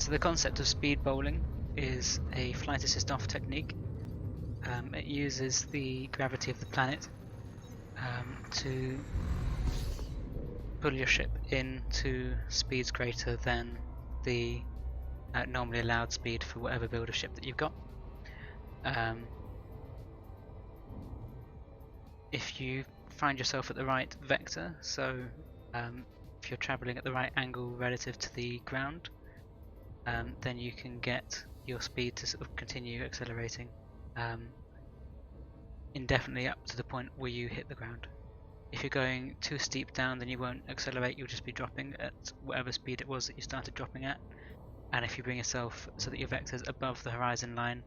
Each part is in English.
So the concept of speed bowling is a flight assist off technique. It uses the gravity of the planet to pull your ship into speeds greater than the normally allowed speed for whatever build of ship that you've got. If you find yourself at the right vector, so if you're travelling at the right angle relative to the ground, then you can get your speed to sort of continue accelerating indefinitely up to the point where you hit the ground. If you're going too steep down, then you won't accelerate, you'll just be dropping at whatever speed it was that you started dropping at. And if you bring yourself so that your vector's above the horizon line,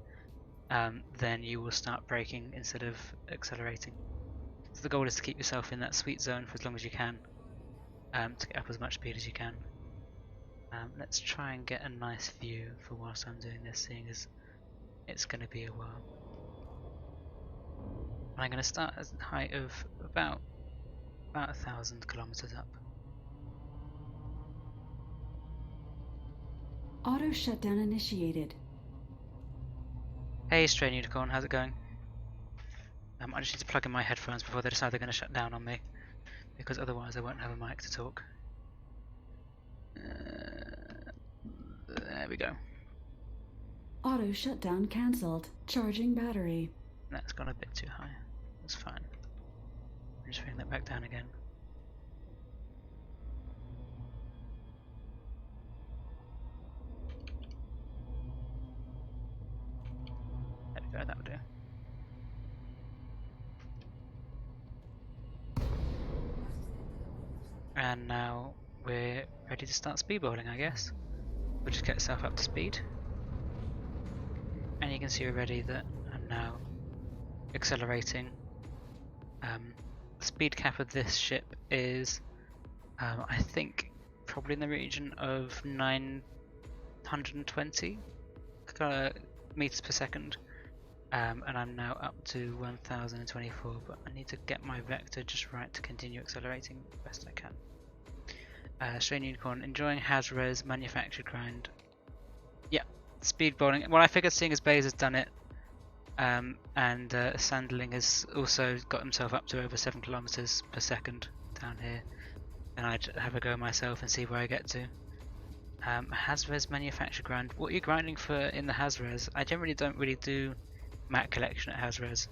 then you will start braking instead of accelerating. So the goal is to keep yourself in that sweet zone for as long as you can, to get up as much speed as you can. Let's try and get a nice view for whilst I'm doing this, seeing as it's going to be a while. I'm going to start at a height of about 1,000 kilometers up. Auto shutdown initiated. Hey Strain Unicorn, how's it going? I just need to plug in my headphones before they decide they're going to shut down on me, because otherwise I won't have a mic to talk. There we go. Auto shutdown cancelled. Charging battery. That's gone a bit too high. That's fine. I'm just bring that back down again. There we go, that'll do. And now we're ready to start speedballing, I guess. We'll just get yourself up to speed. And you can see already that I'm now accelerating. The speed cap of this ship is, I think, probably in the region of 920 meters per second. And I'm now up to 1024, but I need to get my vector just right to continue accelerating the best I can. Strain Unicorn, enjoying Hazra's manufactured grind. Yeah, speed bowling. Well, I figured seeing as Baze has done it, and Sandling has also got himself up to over 7 kilometers per second down here, and I'd have a go myself and see where I get to. Hazra's manufactured grind. What are you grinding for in the Hazras? I generally don't really do Mat collection at Hazras.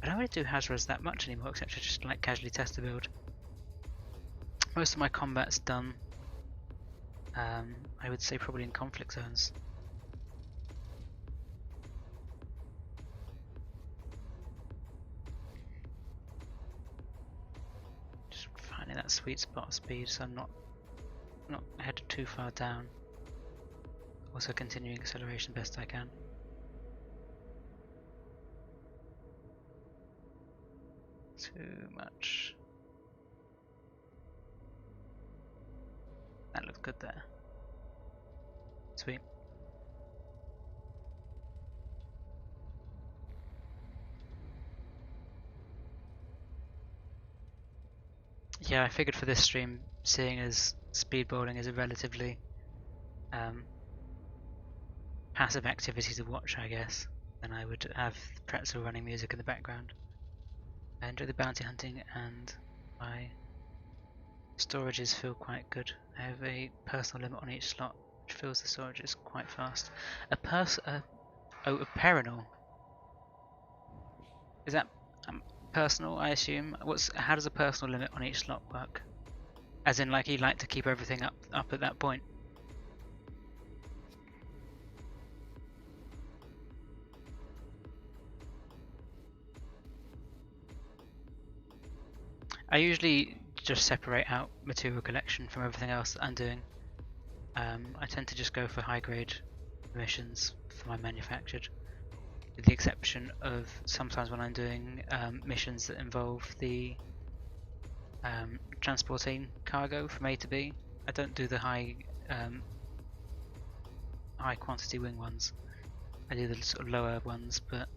I don't really do Hazras that much anymore, except to just like casually test the build. Most of my combat's done, I would say probably in conflict zones. Just finding that sweet spot of speed so I'm not headed too far down. Also continuing acceleration best I can. Too much. That looks good there. Sweet. Yeah, I figured for this stream, seeing as speed bowling is a relatively passive activity to watch, I guess, then I would have Pretzel running music in the background. I enjoy the bounty hunting and my storages feel quite good. I have a personal limit on each slot, which fills the storages quite fast. A perinal. Is that personal, I assume? How does a personal limit on each slot work? As in, like, you like to keep everything up at that point? I usually just separate out material collection from everything else that I'm doing. I tend to just go for high grade missions for my manufactured, with the exception of sometimes when I'm doing missions that involve the transporting cargo from A to B. I don't do the high quantity wing ones. I do the sort of lower ones, but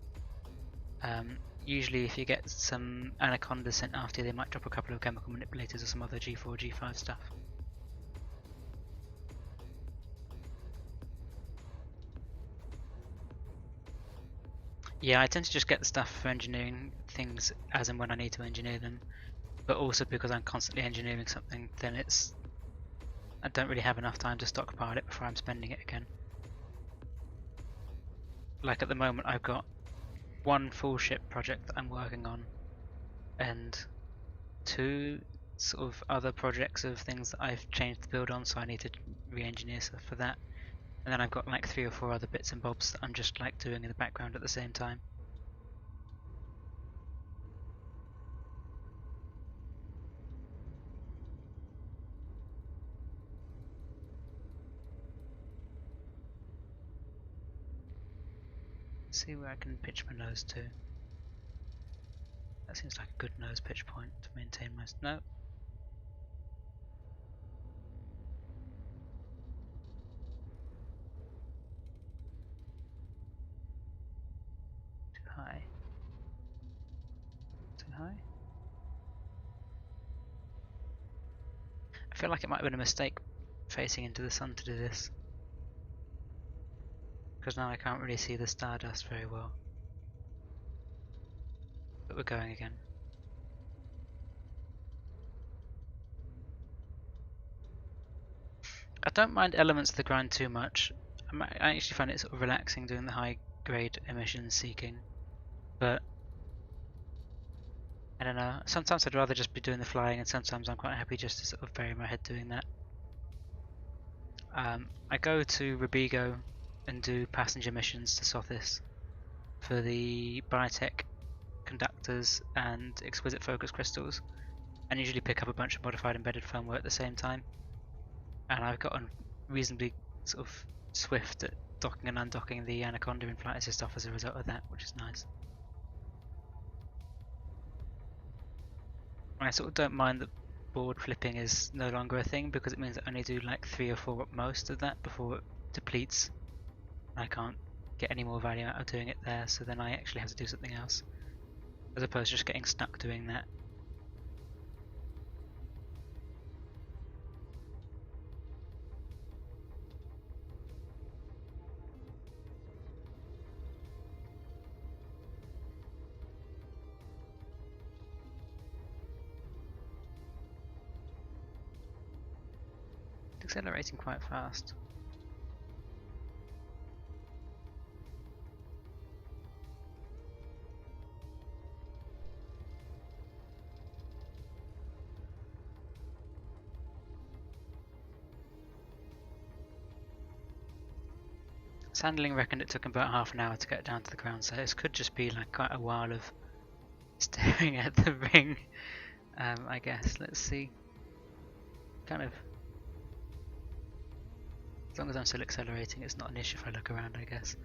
usually if you get some anacondas sent after you, they might drop a couple of chemical manipulators or some other G4, G5 stuff. Yeah, I tend to just get the stuff for engineering things as and when I need to engineer them, but also because I'm constantly engineering something, then I don't really have enough time to stockpile it before I'm spending it again. Like at the moment I've got one full ship project that I'm working on, and two sort of other projects of things that I've changed the build on, so I need to re-engineer stuff for that. And then I've got like 3 or 4 other bits and bobs that I'm just like doing in the background at the same time. Let's see where I can pitch my nose to. That seems like a good nose pitch point to maintain my... no. Too high. Too high? I feel like it might have been a mistake facing into the sun to do this, because now I can't really see the stardust very well. But we're going again. I don't mind elements of the grind too much. I actually find it sort of relaxing doing the high grade emissions seeking, but I don't know, sometimes I'd rather just be doing the flying, and sometimes I'm quite happy just to sort of bury my head doing that. I go to Robigo and do passenger missions to Sothis for the biotech conductors and exquisite focus crystals, and usually pick up a bunch of modified embedded firmware at the same time. And I've gotten reasonably sort of swift at docking and undocking the Anaconda in flight assist off as a result of that, which is nice. I sort of don't mind that board flipping is no longer a thing, because it means I only do like 3 or 4 at most of that before it depletes. I can't get any more value out of doing it there, so then I actually have to do something else, as opposed to just getting stuck doing that. It's accelerating quite fast. Sandling reckoned it took him about half an hour to get down to the ground, so this could just be like quite a while of staring at the ring. I guess. Let's see. Kind of. As long as I'm still accelerating, it's not an issue if I look around, I guess.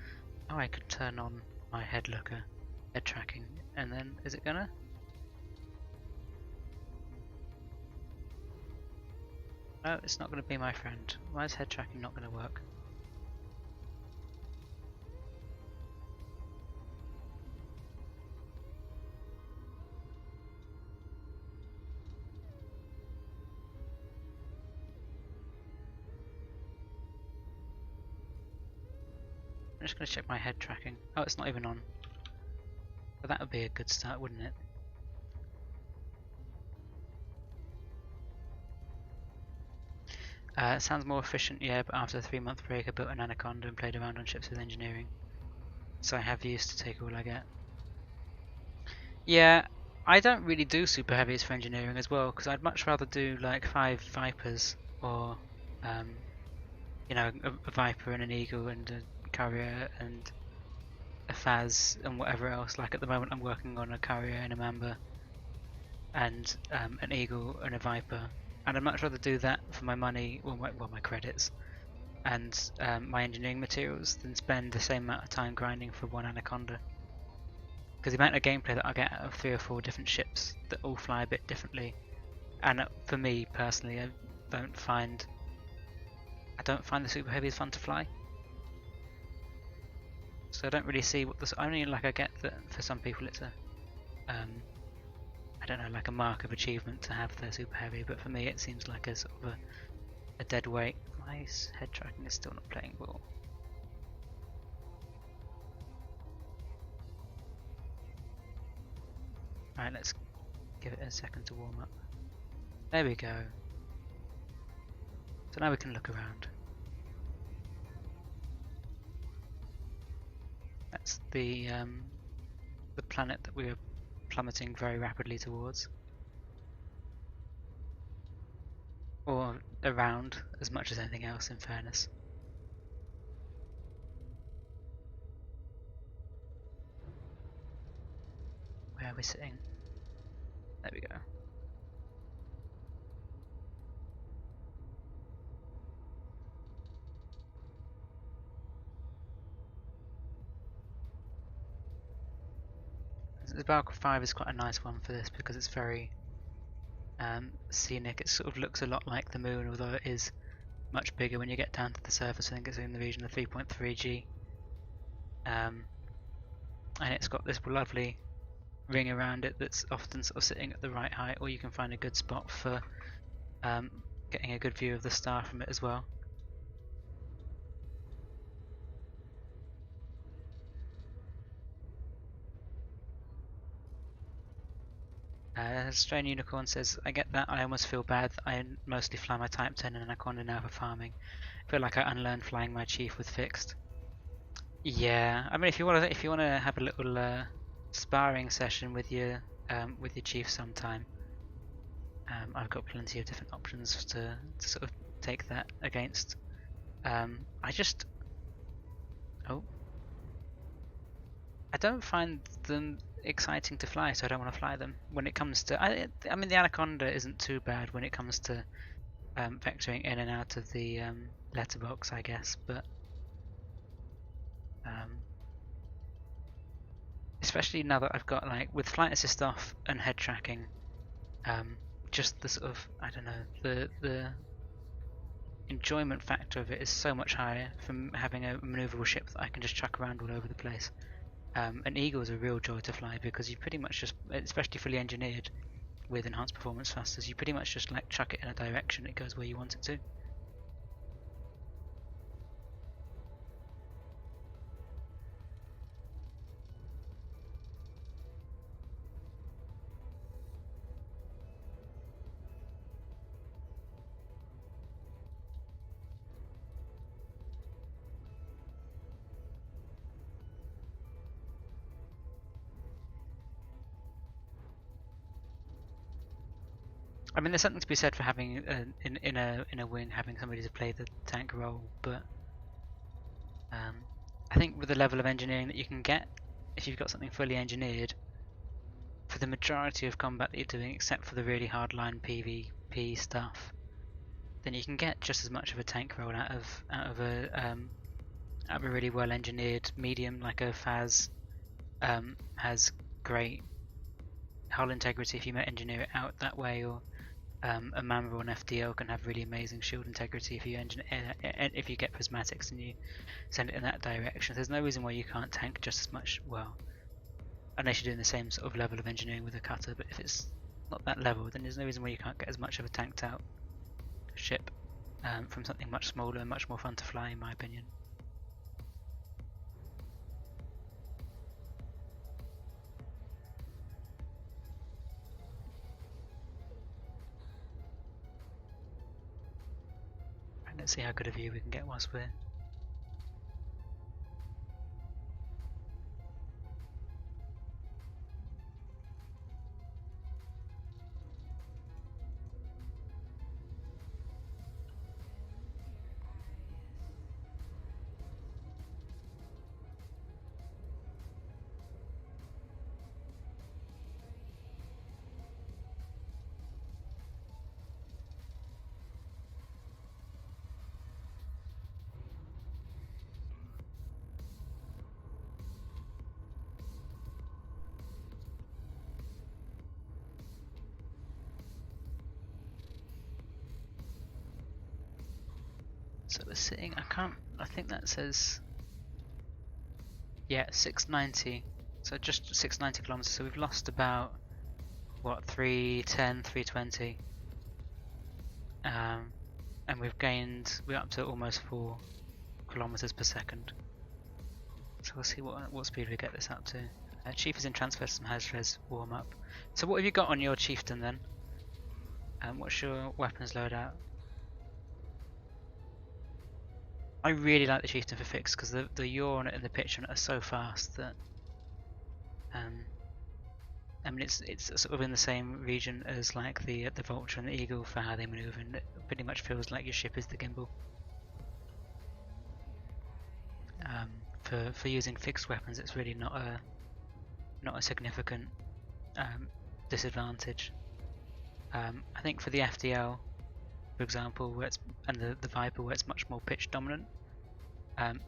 Oh, I could turn on my head looker, head tracking, and then is it gonna? No, it's not gonna be my friend. Why is head tracking not gonna work? I'm just going to check my head tracking. Oh, it's not even on. But that would be a good start, wouldn't it? It sounds more efficient, yeah, but after a 3-month break I built an Anaconda and played around on ships with engineering. So I have used to take all I get. Yeah, I don't really do super heavies for engineering as well, because I'd much rather do like 5 Vipers, or you know, a Viper and an Eagle and a Carrier and a Faz and whatever else. Like at the moment I'm working on a Carrier and a Mamba and an Eagle and a Viper, and I'd much rather do that for my money, or my credits and my engineering materials, than spend the same amount of time grinding for one Anaconda. Because the amount of gameplay that I get out of 3 or 4 different ships that all fly a bit differently, and for me personally, I don't find the super heavies fun to fly. So I don't really see what this. Only like I get that for some people it's a, I don't know, like a mark of achievement to have the super heavy, but for me it seems like a sort of a dead weight. My head tracking is still not playing ball. Alright, let's give it a second to warm up. There we go. So now we can look around. That's the planet that we were plummeting very rapidly towards. Or around, as much as anything else, in fairness. Where are we sitting? There we go. The Valkyrie 5 is quite a nice one for this because it's very scenic. It sort of looks a lot like the moon, although it is much bigger when you get down to the surface. I think it's in the region of 3.3 G. And it's got this lovely ring around it that's often sort of sitting at the right height, or you can find a good spot for getting a good view of the star from it as well. Strain Unicorn says, I get that, I almost feel bad that I mostly fly my Type 10 and Anaconda now for farming. I feel like I unlearned flying my Chief with fixed. Yeah, I mean if you wanna have a little sparring session with your Chief sometime, I've got plenty of different options to sort of take that against. I don't find them exciting to fly, so I don't want to fly them. When it comes to, I mean, the Anaconda isn't too bad when it comes to vectoring in and out of the letterbox, I guess, but especially now that I've got, like, with flight assist off and head tracking, just the sort of, I don't know, the enjoyment factor of it is so much higher from having a maneuverable ship that I can just chuck around all over the place. An Eagle is a real joy to fly because you pretty much just, especially fully engineered with enhanced performance thrusters, you pretty much just like chuck it in a direction, it goes where you want it to. I mean, there's something to be said for having in a wing having somebody to play the tank role, but I think with the level of engineering that you can get, if you've got something fully engineered, for the majority of combat that you're doing, except for the really hardline PvP stuff, then you can get just as much of a tank role out of a really well engineered medium like a Faz. Has great hull integrity if you engineer it out that way, or a Mamra or an FDL can have really amazing shield integrity if you get prismatics and you send it in that direction. There's no reason why you can't tank just as much, well, unless you're doing the same sort of level of engineering with a cutter, but if it's not that level, then there's no reason why you can't get as much of a tanked out ship from something much smaller and much more fun to fly, in my opinion. Let's see how good a view we can get whilst we're... So we're sitting, I think that says, yeah, 690, so just 690 kilometers, so we've lost about, what, 310, 320, and we're up to almost 4 kilometers per second, so we'll see what speed we get this up to. Chief is in transfer, some has res warm up. So what have you got on your chieftain then? What's your weapons loadout? I really like the chieftain for fix because the yaw on it and the pitch on it are so fast that I mean it's sort of in the same region as like the vulture and the eagle for how they maneuver, and it pretty much feels like your ship is the gimbal. For using fixed weapons, it's really not a significant disadvantage. I think for the FDL, for example, where it's and the Viper, where it's much more pitch dominant.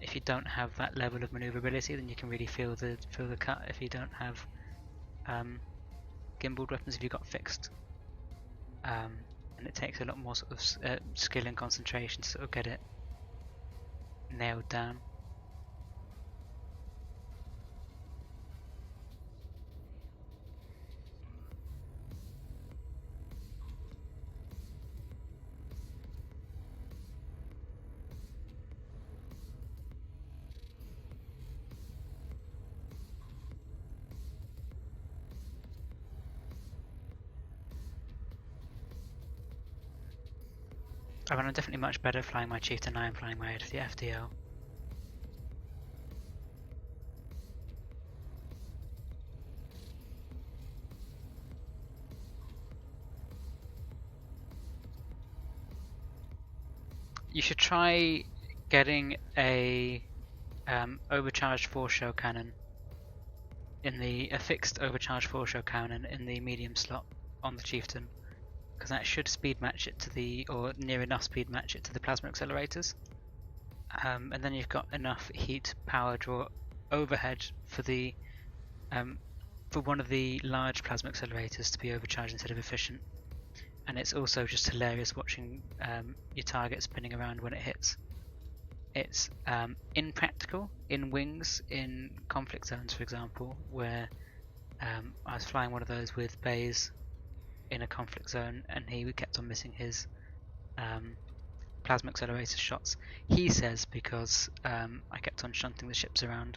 If you don't have that level of maneuverability, then you can really feel the cut. If you don't have gimbaled weapons, if you've got fixed, and it takes a lot more sort of skill and concentration to sort of get it nailed down. I mean, I'm definitely much better flying my chieftain than I am flying my head of the FDL. You should try getting a overcharged four-shell cannon in a fixed overcharged four-shell cannon in the medium slot on the chieftain, because that should speed match it to or near enough speed match it to the plasma accelerators. And then you've got enough heat power draw overhead for one of the large plasma accelerators to be overcharged instead of efficient. And it's also just hilarious watching your target spinning around when it hits. It's impractical in wings in conflict zones, for example, where I was flying one of those with Bays in a conflict zone, and he kept on missing his plasma accelerator shots. He says because I kept on shunting the ships around,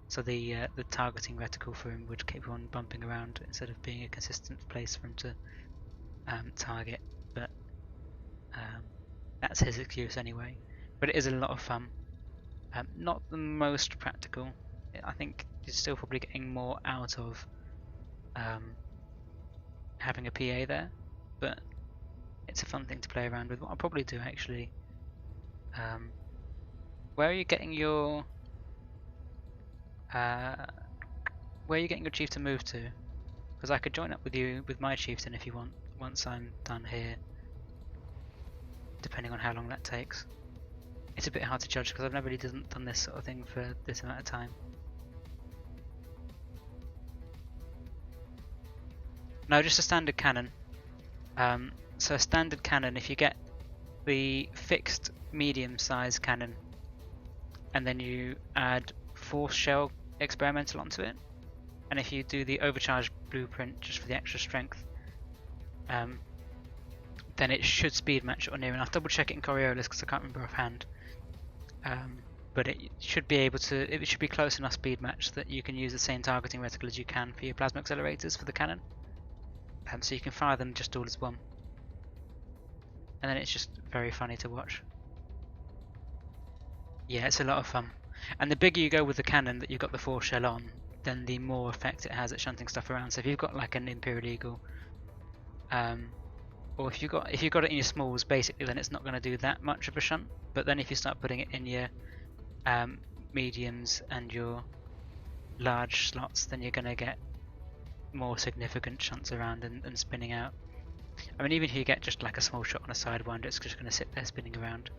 so the targeting reticle for him would keep on bumping around instead of being a consistent place for him to target. But that's his excuse anyway. But it is a lot of fun. Not the most practical. I think you're still probably getting more out of having a PA there, but it's a fun thing to play around with. What I'll probably do actually. Where are you getting your chief to move to? Because I could join up with you with my chieftain if you want once I'm done here, depending on how long that takes. It's a bit hard to judge because I've never really done this sort of thing for this amount of time. No, just a standard cannon. So a standard cannon, if you get the fixed medium size cannon and then you add force shell experimental onto it, and if you do the overcharged blueprint just for the extra strength, then it should speed match it or near enough. Double check it in Coriolis because I can't remember offhand. But it should be it should be close enough speed match that you can use the same targeting reticle as you can for your plasma accelerators for the cannon. So you can fire them just all as one. And then it's just very funny to watch. Yeah, it's a lot of fun. And the bigger you go with the cannon that you've got the force shell on, then the more effect it has at shunting stuff around. So if you've got like an Imperial Eagle, or if you've got it in your smalls, basically, then it's not going to do that much of a shunt. But then if you start putting it in your mediums and your large slots, then you're going to get more significant shunts around and spinning out. I mean, even if you get just like a small shot on a sidewinder, it's just going to sit there spinning around.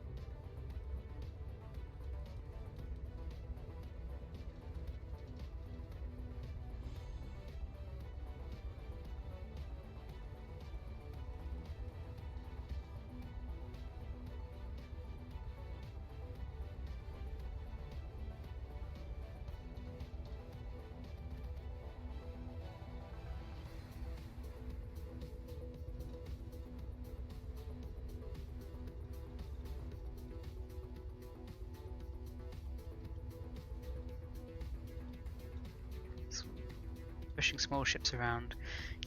pushing small ships around.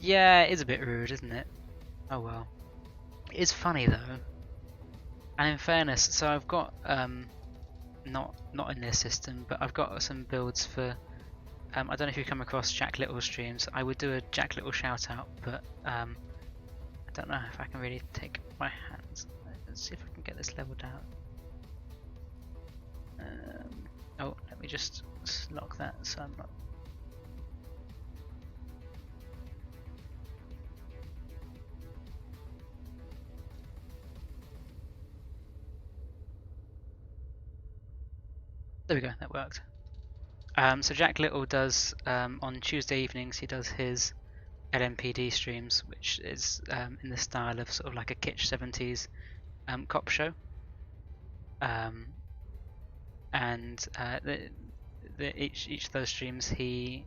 Yeah, it is a bit rude, isn't it? Oh well. It is funny though. And in fairness, so I've got not in this system, but I've got some builds for I don't know if you come across Jack Little streams. I would do a Jack Little shout out, but I don't know if I can really take my hands. Let's see if I can get this leveled out. Oh, let me just lock that so I'm not. There we go, that worked. So Jack Little does on Tuesday evenings. He does his LMPD streams, which is in the style of sort of like a kitsch 70s cop show. And each of those streams he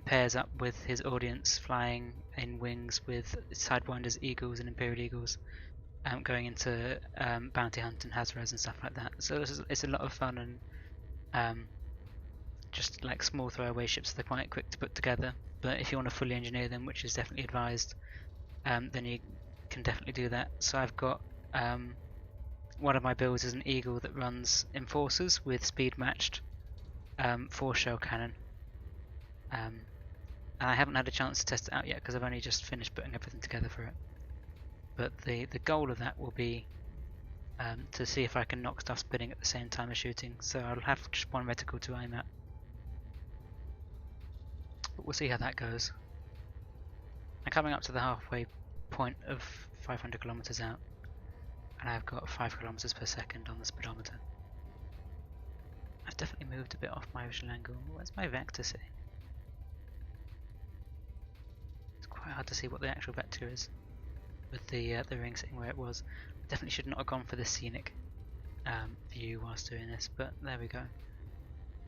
pairs up with his audience flying in wings with Sidewinders, Eagles, and Imperial Eagles, going into bounty hunt and Hazras and stuff like that. So it's a lot of fun and just like small throwaway ships. They're quite quick to put together. But if you want to fully engineer them, which is definitely advised, then you can definitely do that. So I've got one of my builds is an Eagle that runs Enforcers with speed matched 4-shell cannon. And I haven't had a chance to test it out yet because I've only just finished putting everything together for it. But the goal of that will be to see if I can knock stuff spinning at the same time as shooting. So I'll have just one reticle to aim at. But we'll see how that goes. I'm coming up to the halfway point of 500 kilometers out, and I've got 5 kilometers per second on the speedometer. I've definitely moved a bit off my original angle. Where's my vector sitting? It's quite hard to see what the actual vector is with the ring sitting where it was. I definitely should not have gone for the scenic view whilst doing this, but there we go.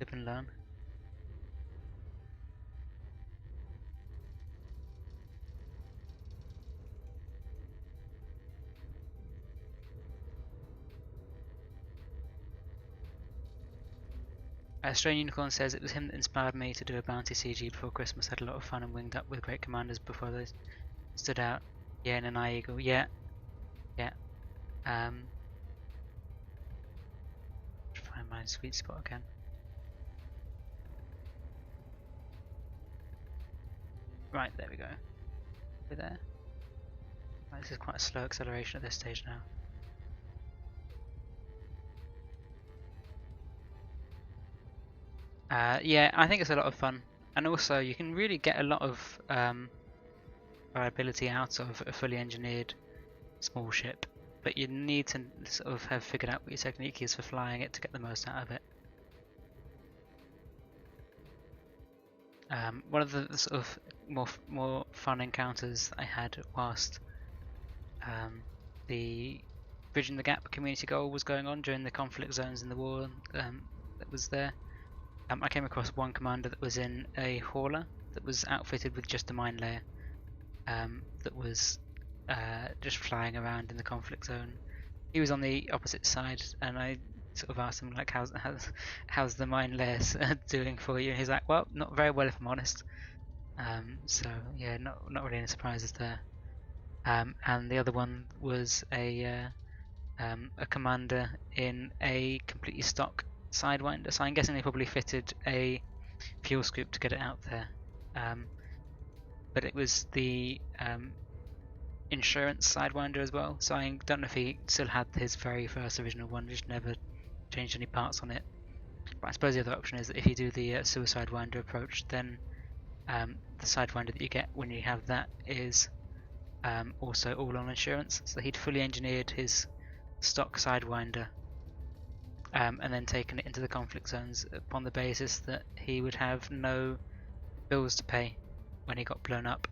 Live and learn. Strain Unicorn says it was him that inspired me to do a bounty CG before Christmas. Had a lot of fun and winged up with great commanders before they stood out. Yeah, and an Eye Eagle. Yeah. Find my sweet spot again. Right, there we go. We're there. Right, this is quite a slow acceleration at this stage now. Yeah, I think it's a lot of fun, and also you can really get a lot of variability out of a fully engineered small ship, but you need to sort of have figured out what your technique is for flying it to get the most out of it. One of the sort of more fun encounters I had whilst the Bridging the Gap community goal was going on during the conflict zones in the war that was there. I came across one commander that was in a hauler that was outfitted with just a mine layer that was just flying around in the conflict zone. He was on the opposite side, and I sort of asked him like, how's the mine layers doing for you? And he's like, well, not very well if I'm honest. So yeah, not really any surprises there. And the other one was a commander in a completely stock Sidewinder, so I'm guessing they probably fitted a fuel scoop to get it out there. But it was the insurance Sidewinder as well, so I don't know if he still had his very first original one, just never changed any parts on it. But I suppose the other option is that if you do the suicide winder approach, then the Sidewinder that you get when you have that is also all on insurance. So he'd fully engineered his stock Sidewinder and then taken it into the conflict zones upon the basis that he would have no bills to pay when he got blown up.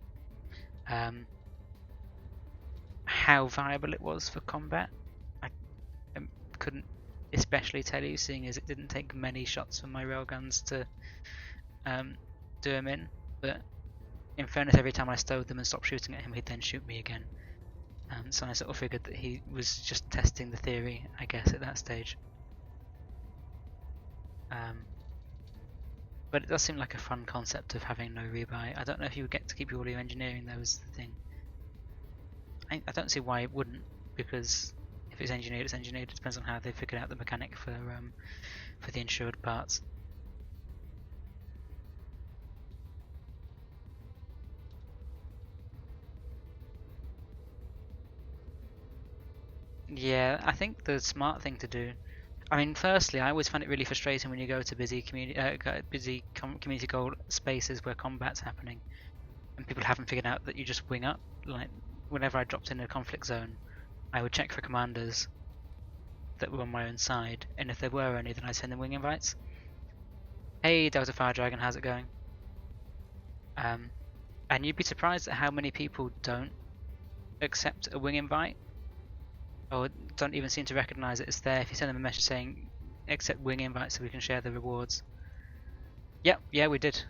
How viable it was for combat, I couldn't especially tell you, seeing as it didn't take many shots from my railguns to do him in, but in fairness, every time I stowed them and stopped shooting at him, he'd then shoot me again. So I sort of figured that he was just testing the theory, I guess, at that stage. But it does seem like a fun concept of having no rebuy. I don't know if you would get to keep all your engineering though, is the thing. I don't see why it wouldn't, because if it's engineered, it's engineered. It depends on how they figured out the mechanic for the insured parts. Yeah, I think the smart thing to do. I mean, firstly, I always find it really frustrating when you go to busy community goal spaces where combat's happening, and people haven't figured out that you just wing up. Like, whenever I dropped in a conflict zone, I would check for commanders that were on my own side, and if there were any, then I'd send them wing invites. Hey, Delta Fire Dragon, how's it going? And you'd be surprised at how many people don't accept a wing invite, or don't even seem to recognise that it's there if you send them a message saying accept wing invite so we can share the rewards. Yep, yeah, we did.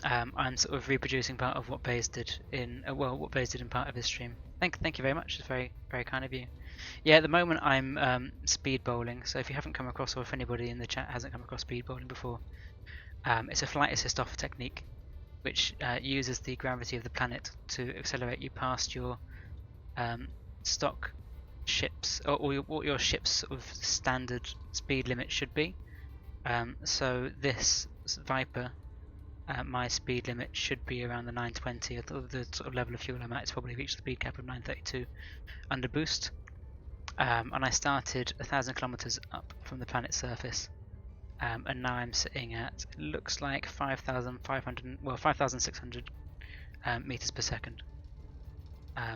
I'm sort of reproducing part of what Baze did in what Baze did in part of his stream. Thank you very much. It's very kind of you. Yeah, at the moment I'm speed bowling. So if you haven't come across, or if anybody in the chat hasn't come across speed bowling before, it's a flight assist off technique, which uses the gravity of the planet to accelerate you past your stock ships, or what your ship's sort of standard speed limit should be. So this Viper, my speed limit should be around the 920. The sort of level of fuel I'm at, it's probably reached the speed cap of 932 under boost. And I started 1,000 kilometers up from the planet's surface, and now I'm sitting at, it looks like 5,600 meters per second.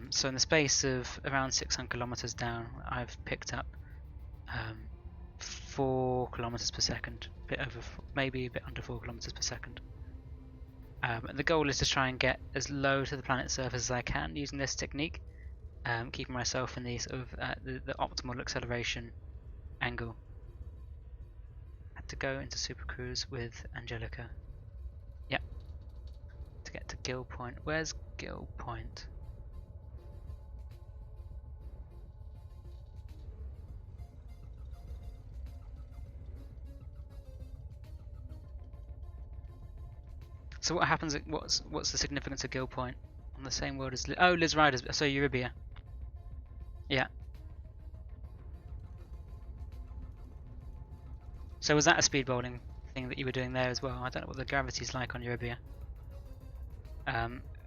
So in the space of around 600 kilometers down, I've picked up 4 kilometers per second, maybe a bit under 4 kilometers per second. And the goal is to try and get as low to the planet's surface as I can using this technique, keeping myself in the sort of the optimal acceleration angle. I had to go into Super Cruise with Angelica. Yep. To get to Gill Point. Where's Gill Point? So what happens? What's the significance of Gill Point on the same world as Liz Riders? So Eurybia. Yeah. So was that a speed bowling thing that you were doing there as well? I don't know what the gravity's like on Eurybia.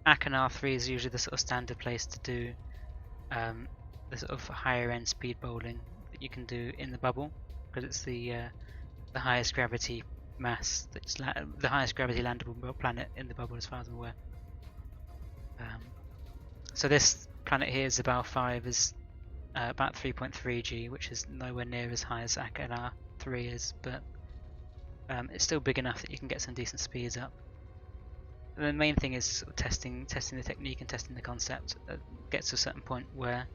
Achenar 3 is usually the sort of standard place to do the sort of higher end speed bowling that you can do in the bubble, because it's the highest gravity mass, that's the highest gravity landable planet in the bubble as far as I'm aware. So this planet here, Zabal 5, is about 3.3 G, which is nowhere near as high as Achenar 3 is, but it's still big enough that you can get some decent speeds up. And the main thing is sort of testing the technique and testing the concept. It gets to a certain point where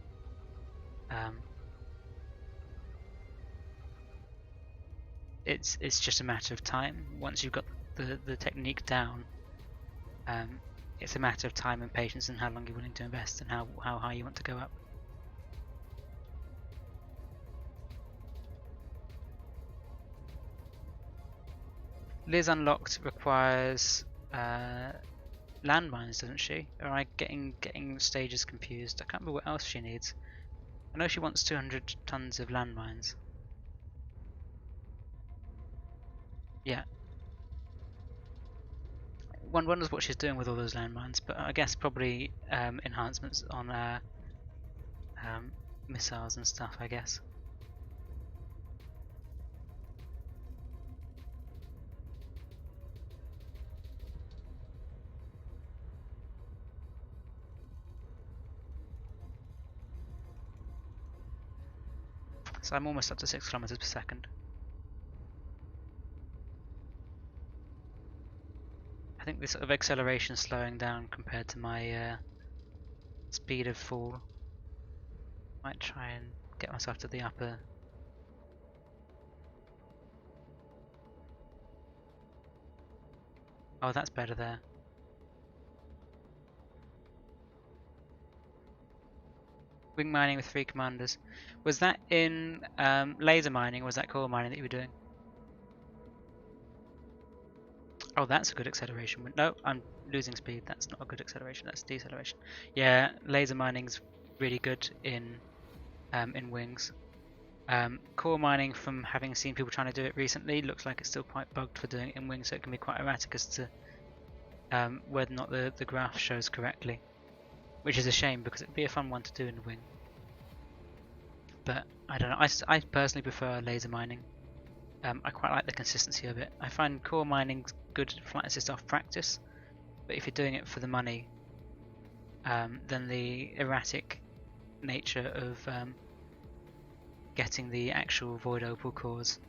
it's just a matter of time. Once you've got the technique down, it's a matter of time and patience and how long you're willing to invest and how high you want to go up. Liz Unlocked requires landmines, doesn't she? Or am I getting stages confused? I can't remember what else she needs. I know she wants 200 tons of landmines. Yeah. One wonders what she's doing with all those landmines, but I guess probably enhancements on missiles and stuff, I guess. So I'm almost up to 6 kilometers per second. I think this sort of acceleration is slowing down compared to my speed of fall. Might try and get myself to the upper. Oh, that's better there. Wing mining with 3 commanders. Was that in laser mining, or was that core mining that you were doing? Oh, that's a good acceleration. No, I'm losing speed. That's not a good acceleration. That's deceleration. Yeah, laser mining's really good in wings. Core mining, from having seen people trying to do it recently, looks like it's still quite bugged for doing it in wings, so it can be quite erratic as to whether or not the graph shows correctly, which is a shame because it'd be a fun one to do in a wing. But I don't know. I personally prefer laser mining. I quite like the consistency of it. I find core mining good flight assist off practice, but if you're doing it for the money, then the erratic nature of getting the actual void opal cores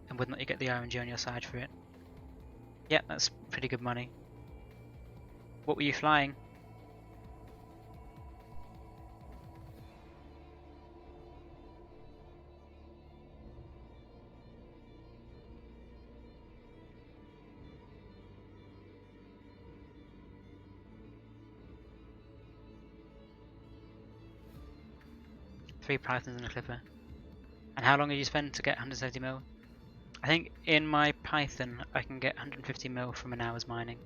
and whether or not you get the RNG on your side for it. Yeah, that's pretty good money. What were you flying? Three Pythons and a Clipper. And how long did you spend to get 170 mil? I think in my Python I can get 150 mil from an hour's mining,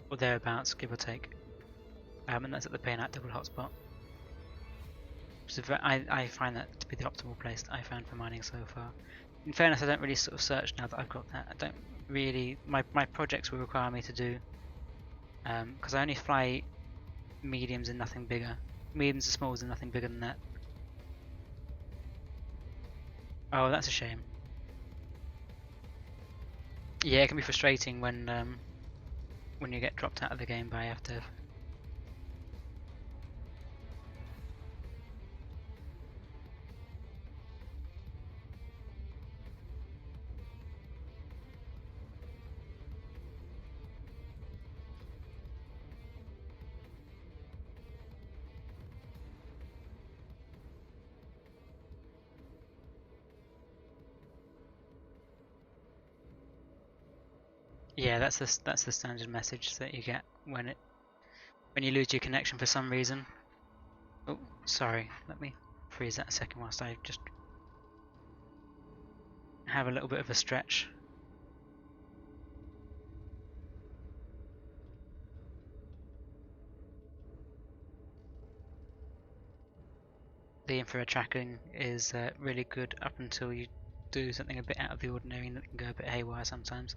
or thereabouts, give or take. And that's at the Payout double hotspot. So I find that to be the optimal place that I found for mining so far. In fairness, I don't really sort of search now that I've got that. I don't really. My projects will require me to do, because I only fly mediums and nothing bigger. Mediums and smalls and nothing bigger than that. Oh, that's a shame. Yeah, it can be frustrating when you get dropped out of the game by FDev. Yeah, that's the standard message that you get when you lose your connection for some reason. Oh, sorry. Let me freeze that a second whilst I just have a little bit of a stretch. The infrared tracking is really good up until you do something a bit out of the ordinary and it can go a bit haywire sometimes.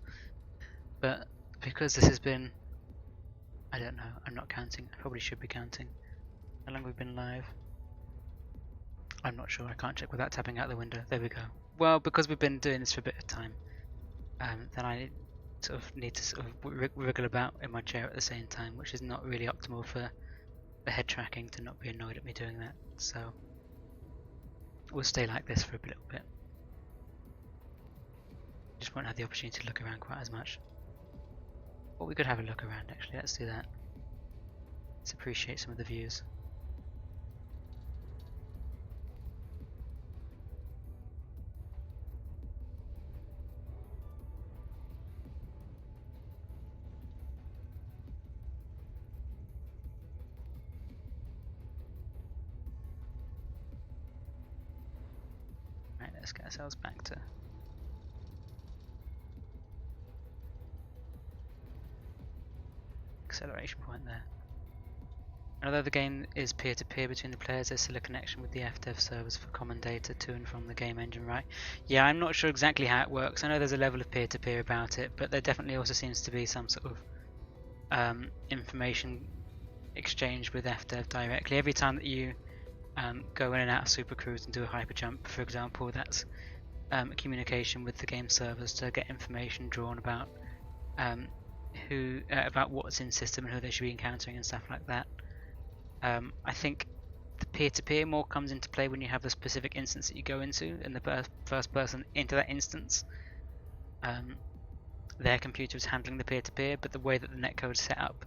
But because this has been, I don't know, I'm not counting. I probably should be counting. How long we've been live? I'm not sure. I can't check without tapping out the window. There we go. Well, because we've been doing this for a bit of time, then I sort of need to sort of wriggle about in my chair at the same time, which is not really optimal for the head tracking to not be annoyed at me doing that. So we'll stay like this for a little bit. Just won't have the opportunity to look around quite as much. But we could have a look around actually. Let's do that. Let's appreciate some of the views. Right, let's get ourselves back to acceleration point there. And although the game is peer-to-peer between the players, there's still a connection with the FDev servers for common data to and from the game engine, right? Yeah, I'm not sure exactly how it works. I know there's a level of peer-to-peer about it, but there definitely also seems to be some sort of information exchange with FDev directly. Every time that you go in and out of Super Cruise and do a hyper jump, for example, that's communication with the game servers to get information drawn about about what's in system and who they should be encountering and stuff like that. I think the peer-to-peer more comes into play when you have a specific instance that you go into, and the first person into that instance, their computer is handling the peer-to-peer, but the way that the netcode is set up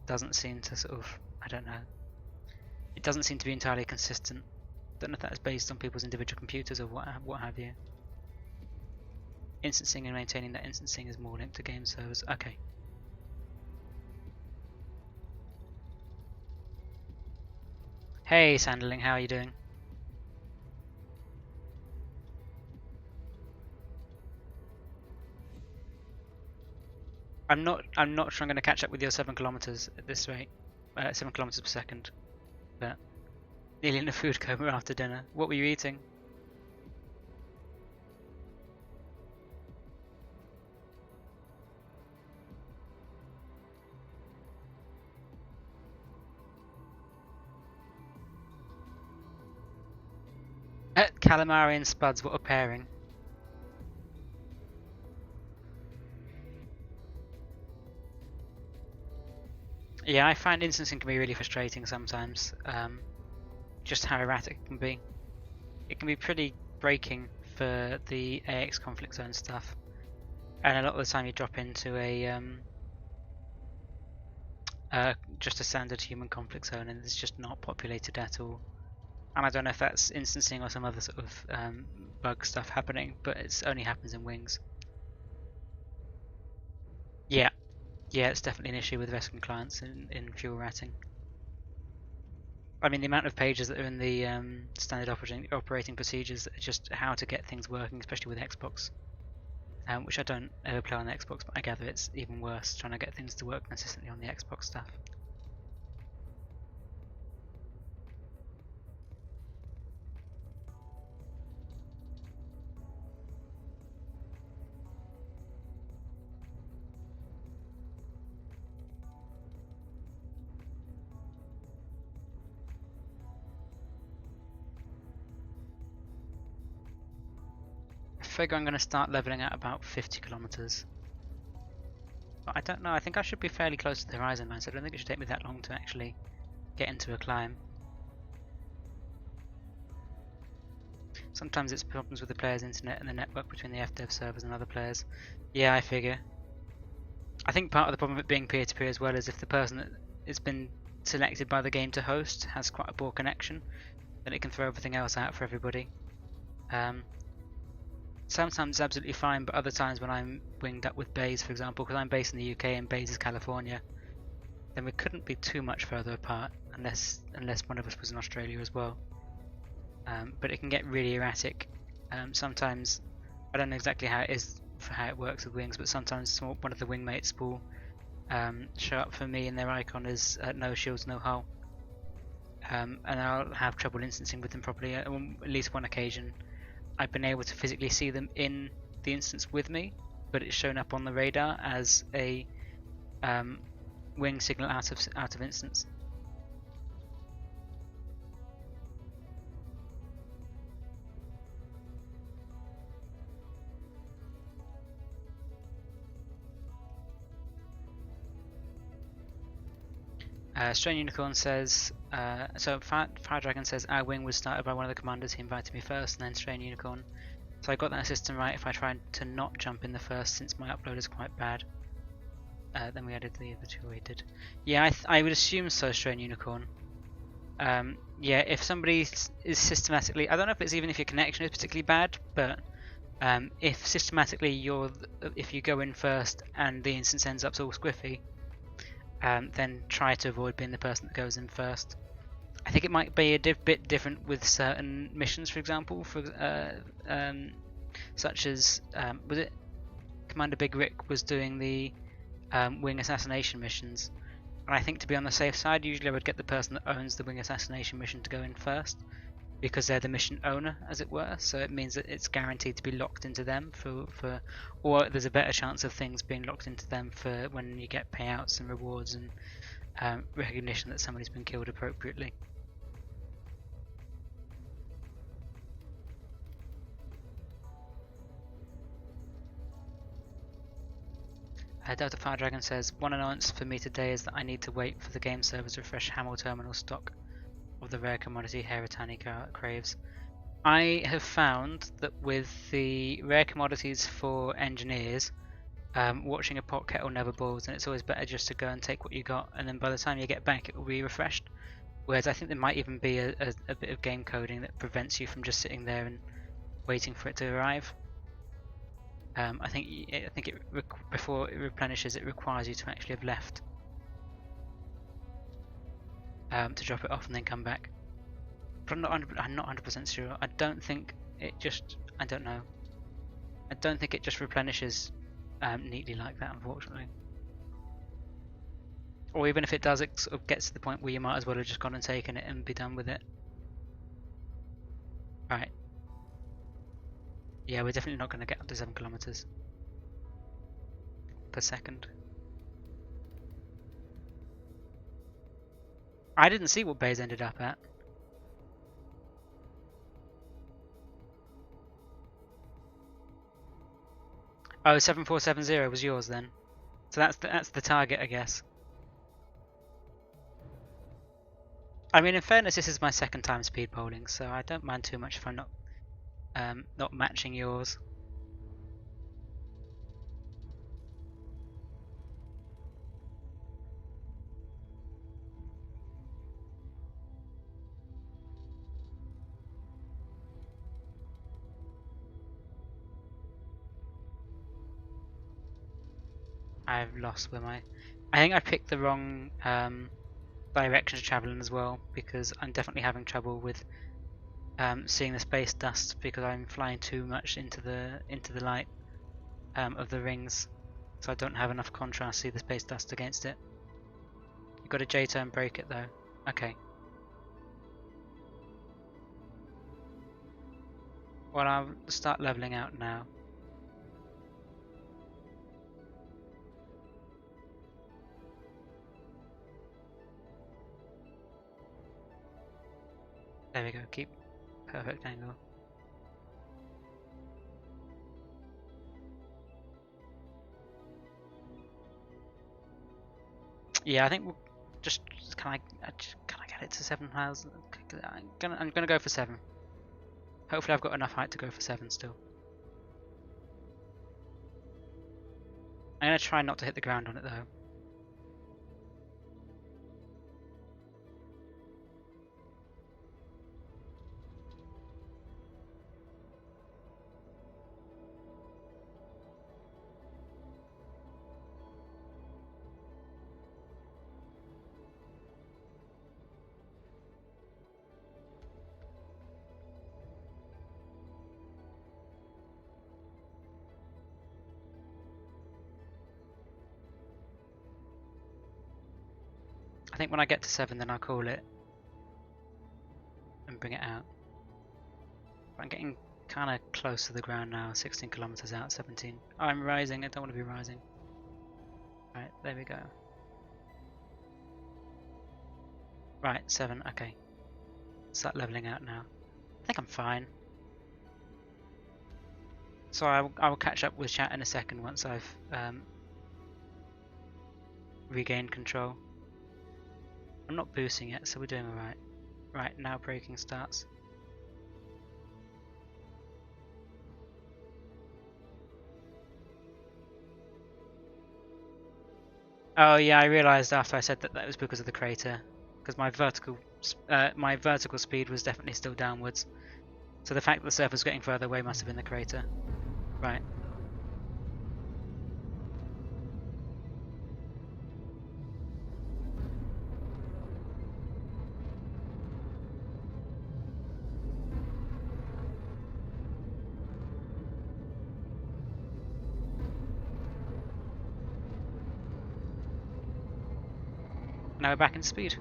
doesn't seem to sort of, I don't know, it doesn't seem to be entirely consistent. Don't know if that's based on people's individual computers or what have you. Instancing and maintaining that instancing is more linked to game servers. Okay. Hey Sandling, how are you doing? I'm not sure I'm going to catch up with your 7 kilometers at this rate, 7 kilometers per second. But nearly in a food coma after dinner. What were you eating? Calamari and spuds. What a pairing! Yeah, I find instancing can be really frustrating sometimes. Just how erratic it can be. It can be pretty breaking for the AX conflict zone stuff, and a lot of the time you drop into a just a standard human conflict zone, and it's just not populated at all. And I don't know if that's instancing or some other sort of bug stuff happening, but it only happens in wings. Yeah, yeah, it's definitely an issue with rescue clients in fuel ratting. I mean, the amount of pages that are in the standard operating procedures are just how to get things working, especially with Xbox, which I don't ever play on the Xbox, but I gather it's even worse trying to get things to work consistently on the Xbox stuff. I figure I'm going to start leveling at about 50 kilometers. But I don't know, I think I should be fairly close to the horizon line, so I don't think it should take me that long to actually get into a climb. Sometimes it's problems with the player's internet and the network between the FDev servers and other players. Yeah, I figure. I think part of the problem of it being peer-to-peer as well is if the person that has been selected by the game to host has quite a poor connection, then it can throw everything else out for everybody. Sometimes it's absolutely fine, but other times when I'm winged up with Bays, for example, because I'm based in the UK and Bays is California, then we couldn't be too much further apart unless one of us was in Australia as well. But it can get really erratic. Sometimes, I don't know exactly how it works with wings, but sometimes one of the wingmates will show up for me and their icon as no shields, no hull. And I'll have trouble instancing with them properly. On at least one occasion, I've been able to physically see them in the instance with me, but it's shown up on the radar as a wing signal out of instance. Strain Unicorn says, so Fire Dragon says, our wing was started by one of the commanders who invited me first, and then Strain Unicorn. So I got that system right if I tried to not jump in the first, since my upload is quite bad. Then we added the other two we did. Yeah, I would assume so, Strain Unicorn. Yeah, if somebody is systematically, I don't know if it's even if your connection is particularly bad, but if systematically if you go in first and the instance ends up all squiffy, then try to avoid being the person that goes in first. I think it might be a bit different with certain missions, for example, such as was it Commander Big Rick was doing the wing assassination missions, and I think to be on the safe side, usually I would get the person that owns the wing assassination mission to go in first, because they're the mission owner, as it were. So it means that it's guaranteed to be locked into them or there's a better chance of things being locked into them for when you get payouts and rewards and recognition that somebody's been killed appropriately. Delta Fire Dragon says, one annoyance for me today is that I need to wait for the game servers to refresh Hamel terminal stock of the rare commodity Heratani craves. I have found that with the rare commodities for engineers, watching a pot kettle never boils, and it's always better just to go and take what you got, and then by the time you get back it will be refreshed. Whereas I think there might even be a bit of game coding that prevents you from just sitting there and waiting for it to arrive. I think before it replenishes, it requires you to actually have left to drop it off and then come back. But I'm not 100% sure. I don't think it just. I don't know. I don't think it just replenishes neatly like that, unfortunately. Or even if it does, it sort of gets to the point where you might as well have just gone and taken it and be done with it. Right. Yeah, we're definitely not going to get up to 7 kilometers per second. I didn't see what Bayes ended up at. Oh, 7470 was yours then. So that's the target, I guess. I mean, in fairness, this is my second time speed bowling, so I don't mind too much if I'm not matching yours. I've lost where my... I think I picked the wrong direction to travel in as well, because I'm definitely having trouble with seeing the space dust because I'm flying too much into the light of the rings, so I don't have enough contrast to see the space dust against it. You've got a J-turn break it though. Okay. Well, I'll start leveling out now. There we go, keep perfect angle. Yeah, I think we'll just can I get it to 7,000? I'm gonna go for 7. Hopefully I've got enough height to go for 7 still. I'm gonna try not to hit the ground on it though. I think when I get to 7 then I'll call it and bring it out. I'm getting kind of close to the ground now, 16 kilometers out, 17. Oh, I'm rising, I don't want to be rising. Right, there we go. Right, 7, okay. Start leveling out now. I think I'm fine. So I will catch up with chat in a second once I've regained control. I'm not boosting it, so we're doing alright. Right, now braking starts. Oh yeah, I realised after I said that that was because of the crater, because my vertical speed was definitely still downwards. So the fact that the surface was getting further away must have been the crater. Right. Now we're back in speed.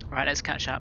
Right, let's catch up.